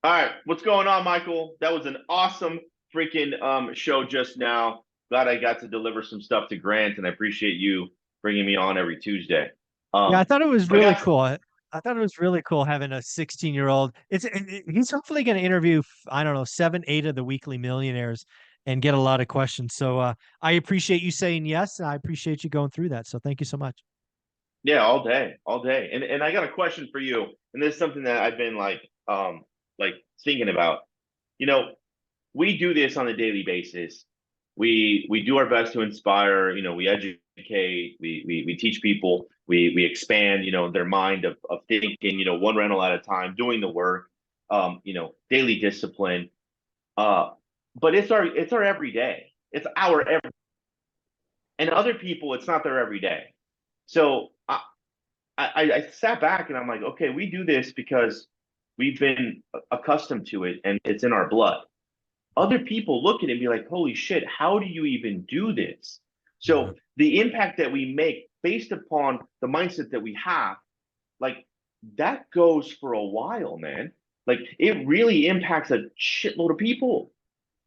All right, what's going on, Michael? That was an awesome freaking show just now. Glad I got to deliver some stuff to Grant, and I appreciate you bringing me on every Tuesday. Yeah, I Um, thought it was but really guys, cool. I thought it was really cool having a 16-year-old. He's hopefully going to interview, I don't know, 7, 8 of the weekly millionaires and get a lot of questions. So I appreciate you saying yes, and I appreciate you going through that. So thank you so much. yeah, all day, all day. And I got a question for you, and this is something that I've been like thinking about. You know, we do this on a daily basis. We do our best to inspire. We educate. We teach people. We expand. Their mind of thinking. One rental at a time, doing the work. Daily discipline. Uh, but it's our everyday. It's our every. And other people, it's not their everyday. So I sat back and I'm like, okay, we do this because we've been accustomed to it and it's in our blood. Other people look at it and be like, holy shit, how do you even do this? Yeah. So the impact that we make based upon the mindset that we have, like that goes for a while, man. Like it really impacts a shitload of people.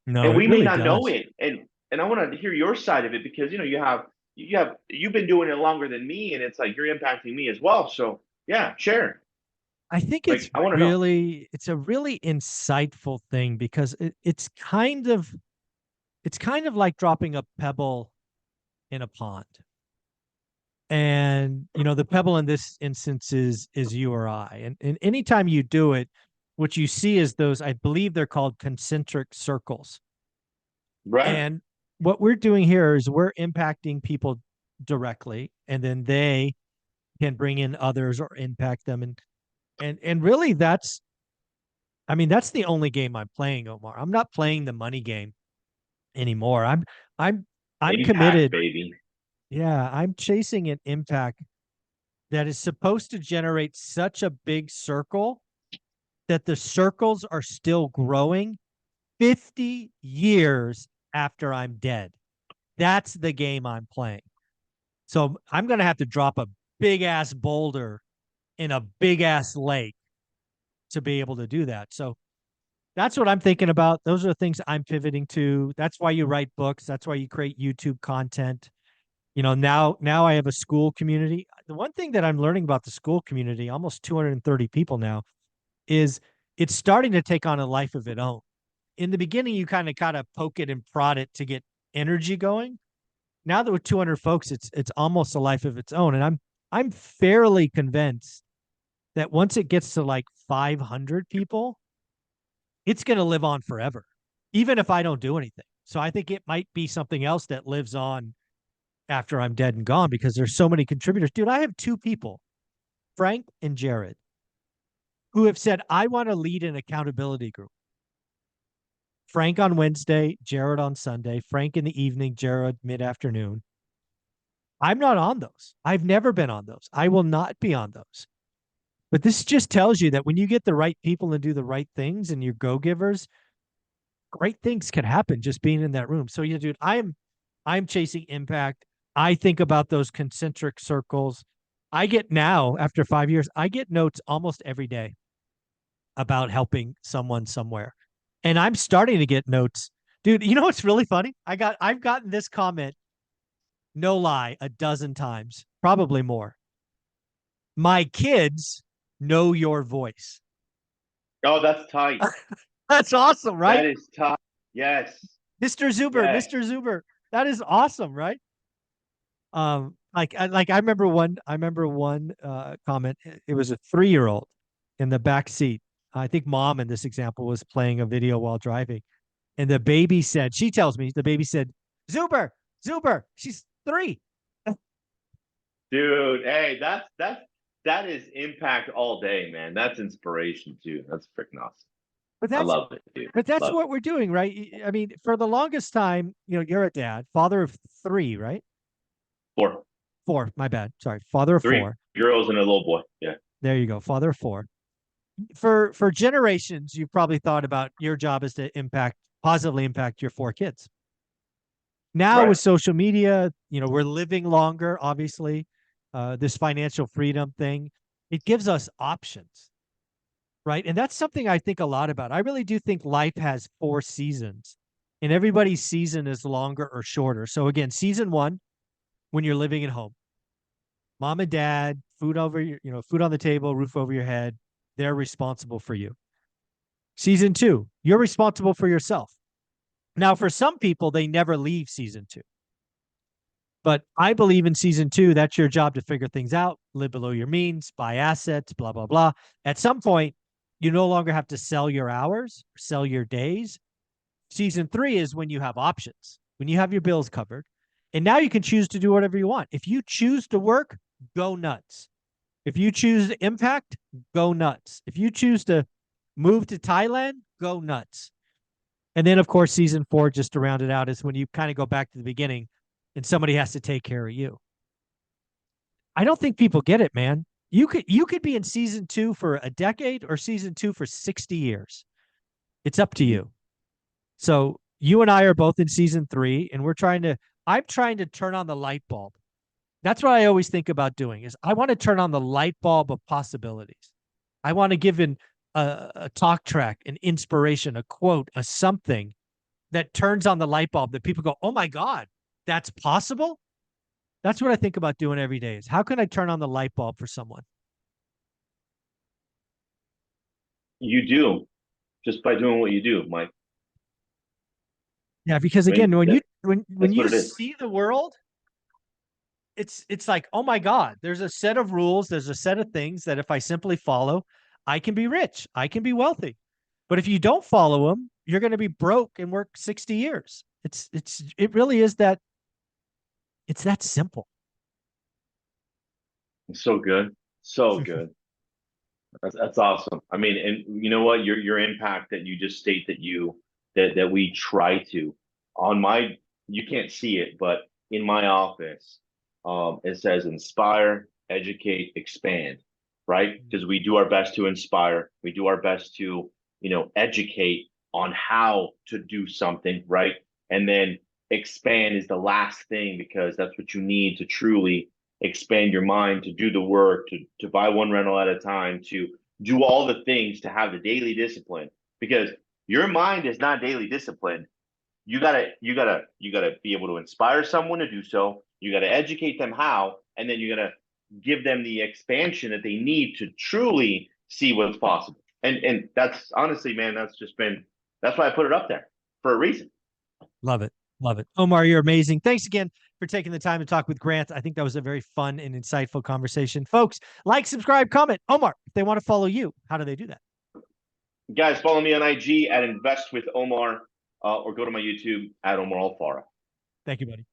No, And it we may really not know does. it. And I want to hear your side of it because you've been doing it longer than me and it's like you're impacting me as well. So yeah, share. I think Like I want to know. it's a really insightful thing because it's kind of like dropping a pebble in a pond. And the pebble in this instance is you or I. And anytime you do it, what you see is those, I believe they're called concentric circles. Right. And what we're doing here is we're impacting people directly, and then they can bring in others or impact them. And really that's the only game I'm playing, Omar. I'm not playing the money game anymore. I'm I'm Impact, committed. baby. Yeah, I'm chasing an impact that is supposed to generate such a big circle that the circles are still growing 50 years after I'm dead. That's the game I'm playing. So I'm going to have to drop a big ass boulder in a big ass lake to be able to do that. So that's what I'm thinking about. Those are the things I'm pivoting to. That's why you write books. That's why you create YouTube content. Now I have a school community. The one thing that I'm learning about the school community, almost 230 people now, is it's starting to take on a life of its own. In the beginning, you kind of gotta poke it and prod it to get energy going. Now that with 200 folks, it's almost a life of its own. And I'm fairly convinced that once it gets to like 500 people, it's going to live on forever, even if I don't do anything. So I think it might be something else that lives on after I'm dead and gone because there's so many contributors. Dude, I have two people, Frank and Jared, who have said, I want to lead an accountability group. Frank on Wednesday, Jared on Sunday, Frank in the evening, Jared mid afternoon. I'm not on those. I've never been on those. I will not be on those. But this just tells you that when you get the right people and do the right things and you're go givers, great things can happen just being in that room. So yeah, dude, I'm chasing impact. I think about those concentric circles. I get now, after 5 years, I get notes almost every day about helping someone somewhere. And I'm starting to get notes. Dude, you know what's really funny? I've gotten this comment, no lie, a dozen times, probably more. My kids know your voice. Oh, that's tight. That's awesome, right? That is tight. Yes. Mr. Zuber, Yes. Mr. Zuber. That is awesome, right? I remember one comment. It was a 3-year-old in the back seat. I think mom in this example was playing a video while driving. And the baby said, she tells me the baby said, Zuber, Zuber. She's 3. Dude, hey, that is impact all day, man. That's inspiration too. That's freaking awesome. But I that's love it, dude. but that's Love it. what we're doing, right? I mean, for the longest time, you're a dad, father of 3, right? Four. 4, my bad. Sorry, father of Three 4. girls and a little boy. Yeah. There you go, father of 4. For generations, you've probably thought about your job is to positively impact your 4 kids. Now Right. with social media, we're living longer, obviously. This financial freedom thing, it gives us options. right? And that's something I think a lot about. I really do think life has 4 seasons, and everybody's season is longer or shorter. So again, season 1, when you're living at home, mom and dad, food over your, food on the table, roof over your head, they're responsible for you. Season 2, you're responsible for yourself. Now, for some people, they never leave season 2. But I believe in season 2, that's your job to figure things out, live below your means, buy assets, blah, blah, blah. At some point, you no longer have to sell your hours, sell your days. Season 3 is when you have options, when you have your bills covered. And now you can choose to do whatever you want. If you choose to work, go nuts. If you choose to impact, go nuts. If you choose to move to Thailand, go nuts. And then, of course, season 4, just to round it out, is when you kind of go back to the beginning and somebody has to take care of you. I don't think people get it, man. You could be in season 2 for a decade or season 2 for 60 years. It's up to you. So you and I are both in season 3, and I'm trying to turn on the light bulb. That's what I always think about doing is I want to turn on the light bulb of possibilities. I want to give in a talk track, an inspiration, a quote, a something that turns on the light bulb that people go, oh my God, that's possible. That's what I think about doing every day is how can I turn on the light bulb for someone? You do just by doing what you do, Mike. Yeah, because I mean, again, when that's what you it is. see the world, it's like, oh my God, there's a set of rules, there's a set of things that if I simply follow, I can be rich, I can be wealthy. But if you don't follow them, you're going to be broke and work 60 years. It really is that it's that simple. So good, so good. That's awesome. I mean, and you know what? Your impact that you just state that we try to on my you can't see it, but in my office, it says inspire, educate, expand, right? Because we do our best to inspire, we do our best to educate on how to do something, right? And then expand is the last thing because that's what you need to truly expand your mind, to do the work, to buy one rental at a time, to do all the things to have the daily discipline. Because your mind is not daily disciplined. You gotta be able to inspire someone to do so. You gotta educate them how, and then you gotta give them the expansion that they need to truly see what's possible. And that's honestly, man, that's why I put it up there for a reason. Love it. Love it. Omar, you're amazing. Thanks again for taking the time to talk with Grant. I think that was a very fun and insightful conversation. Folks, like, subscribe, comment. Omar, if they want to follow you, how do they do that? Guys, follow me on IG at Invest with Omar, or go to my YouTube at Omar Alfara. Thank you, buddy.